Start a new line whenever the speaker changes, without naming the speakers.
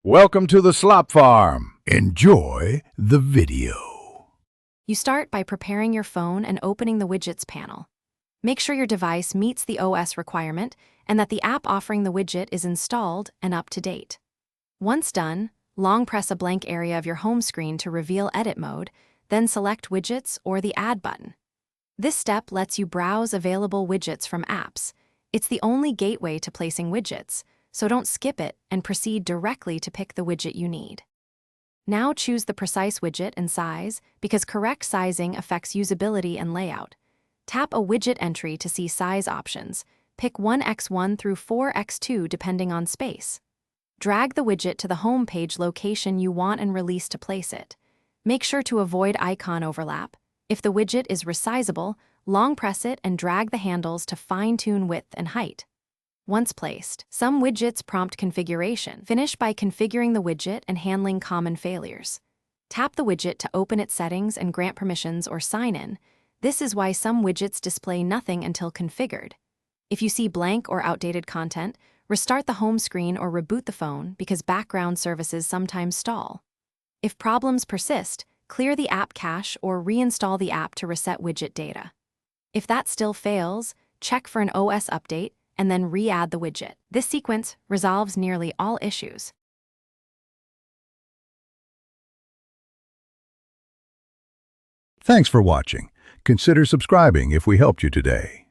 Welcome to the Slop Farm. Enjoy the video.
You start by preparing your phone and opening the Widgets panel. Make sure your device meets the OS requirement and that the app offering the widget is installed and up to date. Once done, long press a blank area of your home screen to reveal edit mode, then select Widgets or the Add button. This step lets you browse available widgets from apps. It's the only gateway to placing widgets, so don't skip it and proceed directly to pick the widget you need. Now choose the precise widget and size because correct sizing affects usability and layout. Tap a widget entry to see size options. Pick 1x1 through 4x2 depending on space. Drag the widget to the home page location you want and release to place it. Make sure to avoid icon overlap. If the widget is resizable, long press it and drag the handles to fine-tune width and height. Once placed, some widgets prompt configuration. Finish by configuring the widget and handling common failures. Tap the widget to open its settings and grant permissions or sign in. This is why some widgets display nothing until configured. If you see blank or outdated content, restart the home screen or reboot the phone because background services sometimes stall. If problems persist, clear the app cache or reinstall the app to reset widget data. If that still fails, check for an OS update and then re-add the widget. This sequence resolves nearly all issues.
Thanks for watching. Consider subscribing if we helped you today.